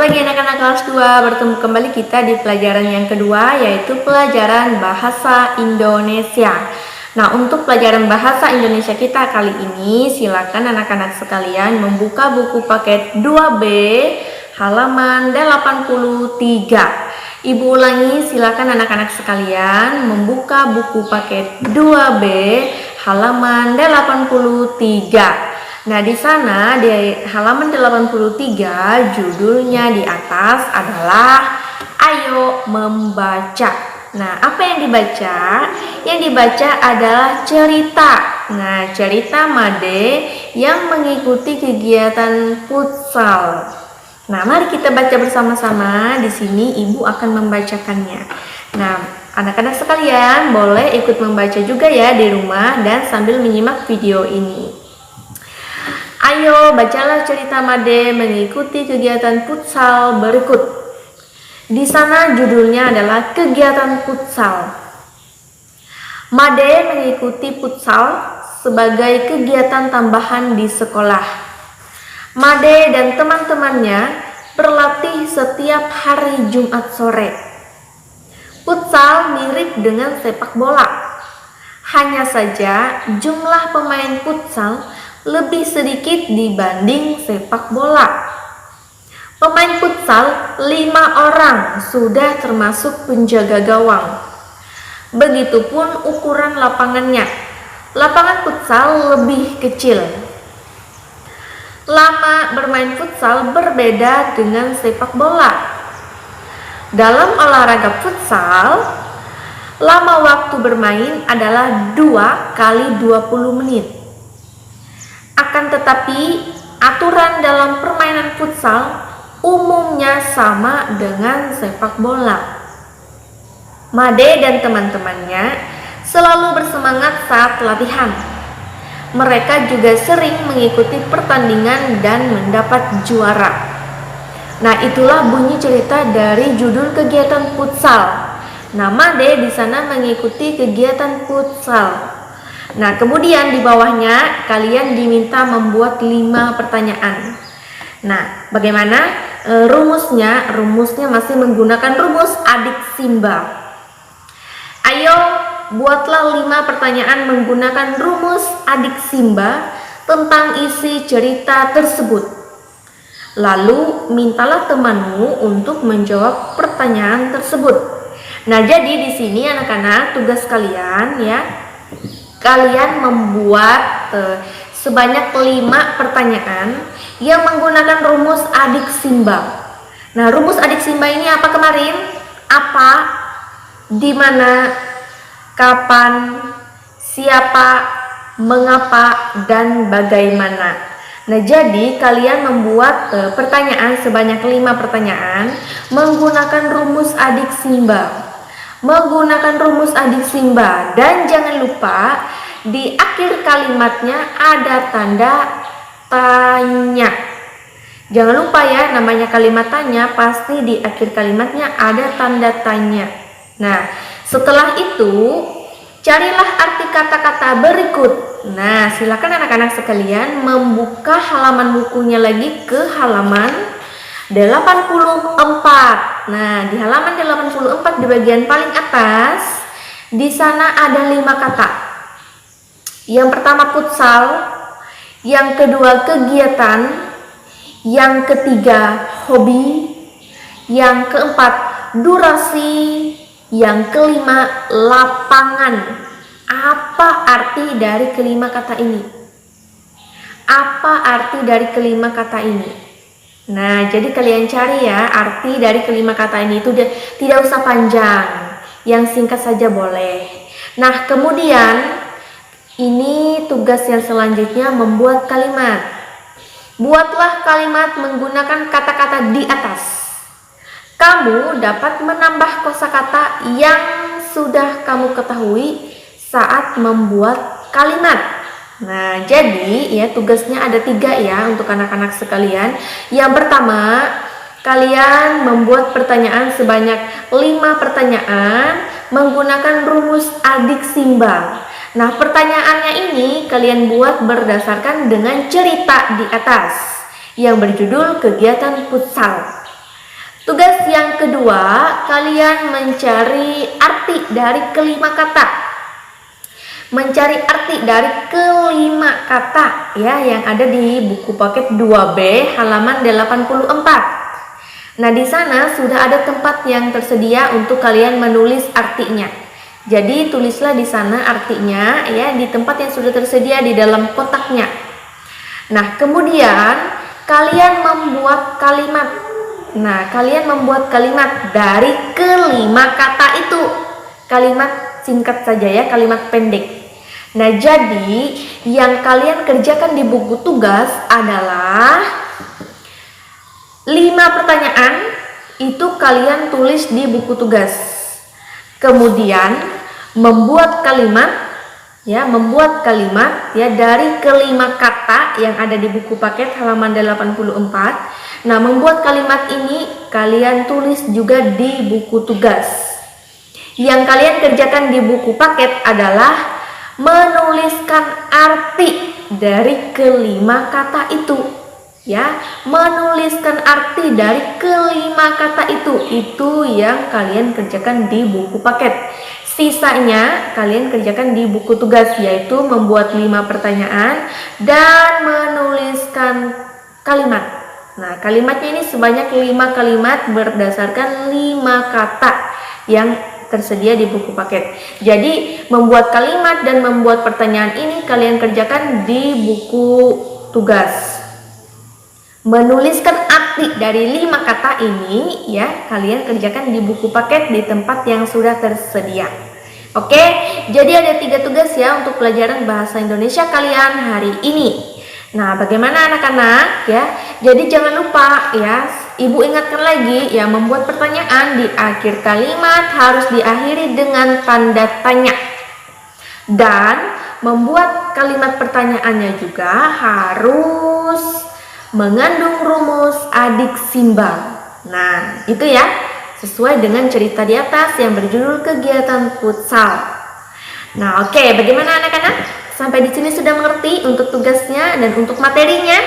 pagi anak-anak kelas 2, bertemu kembali kita di pelajaran yang kedua, yaitu pelajaran Bahasa Indonesia. Nah, untuk pelajaran Bahasa Indonesia kita kali ini, silakan anak-anak sekalian membuka buku paket 2B halaman 83. Ibu ulangi, silakan anak-anak sekalian membuka buku paket 2B halaman 83. Nah, di sana di halaman 83 judulnya di atas adalah Ayo Membaca. Nah, apa yang dibaca? Yang dibaca adalah cerita. Nah, cerita Made yang mengikuti kegiatan futsal. Nah, mari kita baca bersama-sama. Di sini Ibu akan membacakannya. Nah, anak-anak sekalian boleh ikut membaca juga ya di rumah dan sambil menyimak video ini. Ayo bacalah cerita Made mengikuti kegiatan futsal berikut. Di sana judulnya adalah kegiatan futsal. Made mengikuti futsal sebagai kegiatan tambahan di sekolah. Made dan teman-temannya berlatih setiap hari Jumat sore. Futsal mirip dengan sepak bola. Hanya saja jumlah pemain futsal lebih sedikit dibanding sepak bola. Pemain futsal 5 orang sudah termasuk penjaga gawang. Begitupun ukuran lapangannya. Lapangan futsal lebih kecil. Lama bermain futsal berbeda dengan sepak bola. Dalam olahraga futsal, lama waktu bermain adalah 2 kali 20 menit. Akan tetapi, aturan dalam permainan futsal umumnya sama dengan sepak bola. Made dan teman-temannya selalu bersemangat saat latihan. Mereka juga sering mengikuti pertandingan dan mendapat juara. Nah, itulah bunyi cerita dari judul kegiatan futsal. Nah, Made di sana mengikuti kegiatan futsal. Nah, kemudian di bawahnya kalian diminta membuat 5 pertanyaan. Nah, bagaimana rumusnya? Rumusnya masih menggunakan rumus adik Simba. Ayo buatlah 5 pertanyaan menggunakan rumus adik Simba tentang isi cerita tersebut. Lalu mintalah temanmu untuk menjawab pertanyaan tersebut. Nah, jadi di sini anak-anak tugas kalian ya. Kalian membuat sebanyak 5 pertanyaan yang menggunakan rumus adik Simba. Nah, rumus adik Simba ini apa kemarin? Apa, di mana, kapan, siapa, mengapa, dan bagaimana. Nah, jadi kalian membuat pertanyaan sebanyak 5 pertanyaan menggunakan rumus adik Simba. Menggunakan rumus adik Simba, dan jangan lupa di akhir kalimatnya ada tanda tanya. Jangan lupa ya, namanya kalimat tanya pasti di akhir kalimatnya ada tanda tanya. Nah, setelah itu carilah arti kata-kata berikut. Nah, silakan anak-anak sekalian membuka halaman bukunya lagi ke halaman 84. Nah, di halaman 84 di bagian paling atas, di sana ada 5 kata. Yang pertama futsal, yang kedua kegiatan, yang ketiga hobi, yang keempat durasi, yang kelima lapangan. Apa arti dari kelima kata ini? Apa arti dari kelima kata ini? Nah, jadi kalian cari ya arti dari kelima kata ini, itu tidak usah panjang, yang singkat saja boleh. Nah, kemudian ini tugas yang selanjutnya membuat kalimat. Buatlah kalimat menggunakan kata-kata di atas. Kamu dapat menambah kosakata yang sudah kamu ketahui saat membuat kalimat. Nah, jadi ya tugasnya ada 3 ya untuk anak-anak sekalian. Yang pertama, kalian membuat pertanyaan sebanyak 5 pertanyaan menggunakan rumus adik Simba. Nah, pertanyaannya ini kalian buat berdasarkan dengan cerita di atas yang berjudul kegiatan futsal. Tugas yang kedua, kalian mencari arti dari kelima kata. Mencari arti dari kelima kata ya yang ada di buku paket 2B halaman 84. Nah, di sana sudah ada tempat yang tersedia untuk kalian menulis artinya. Jadi tulislah di sana artinya ya di tempat yang sudah tersedia di dalam kotaknya. Nah, kemudian kalian membuat kalimat. Nah, kalian membuat kalimat dari kelima kata itu. Kalimat singkat saja ya, kalimat pendek. Nah, jadi yang kalian kerjakan di buku tugas adalah 5 pertanyaan itu kalian tulis di buku tugas. Kemudian membuat kalimat ya dari kelima kata yang ada di buku paket halaman 84. Nah, membuat kalimat ini kalian tulis juga di buku tugas. Yang kalian kerjakan di buku paket adalah menuliskan arti dari kelima kata itu. Ya, menuliskan arti dari kelima kata itu yang kalian kerjakan di buku paket. Sisanya kalian kerjakan di buku tugas, yaitu membuat 5 pertanyaan dan menuliskan kalimat. Nah, kalimatnya ini sebanyak 5 kalimat berdasarkan 5 kata yang tersedia di buku paket. Jadi, membuat kalimat dan membuat pertanyaan ini kalian kerjakan di buku tugas. Menuliskan arti dari 5 kata ini ya kalian kerjakan di buku paket di tempat yang sudah tersedia. Oke, jadi ada 3 tugas ya untuk pelajaran bahasa Indonesia kalian hari ini. Nah, bagaimana anak-anak ya? Jadi jangan lupa ya, Ibu ingatkan lagi ya, membuat pertanyaan di akhir kalimat harus diakhiri dengan tanda tanya. Dan membuat kalimat pertanyaannya juga harus mengandung rumus adik simbol. Nah, itu ya, sesuai dengan cerita di atas yang berjudul kegiatan futsal. Nah, oke, bagaimana anak-anak? Sampai di sini sudah mengerti untuk tugasnya dan untuk materinya?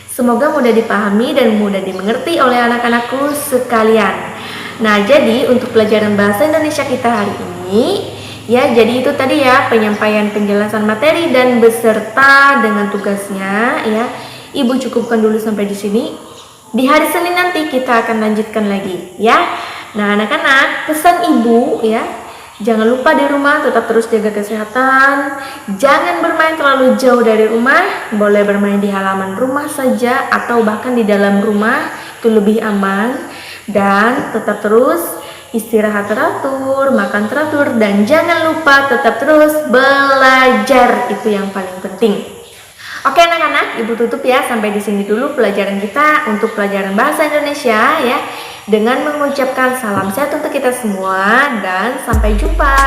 Semoga mudah dipahami dan mudah dimengerti oleh anak-anakku sekalian. Nah, jadi untuk pelajaran bahasa Indonesia kita hari ini, ya, jadi itu tadi ya penyampaian penjelasan materi dan beserta dengan tugasnya ya. Ibu cukupkan dulu sampai di sini. Di hari Senin nanti kita akan lanjutkan lagi ya. Nah, anak-anak, pesan Ibu ya, jangan lupa di rumah tetap terus jaga kesehatan. Jangan bermain terlalu jauh dari rumah. Boleh bermain di halaman rumah saja atau bahkan di dalam rumah, itu lebih aman. Dan tetap terus istirahat teratur, makan teratur, dan jangan lupa tetap terus belajar. Itu yang paling penting. Oke anak-anak, Ibu tutup ya sampai di sini dulu pelajaran kita untuk pelajaran bahasa Indonesia ya. Dengan mengucapkan salam sehat untuk kita semua dan sampai jumpa.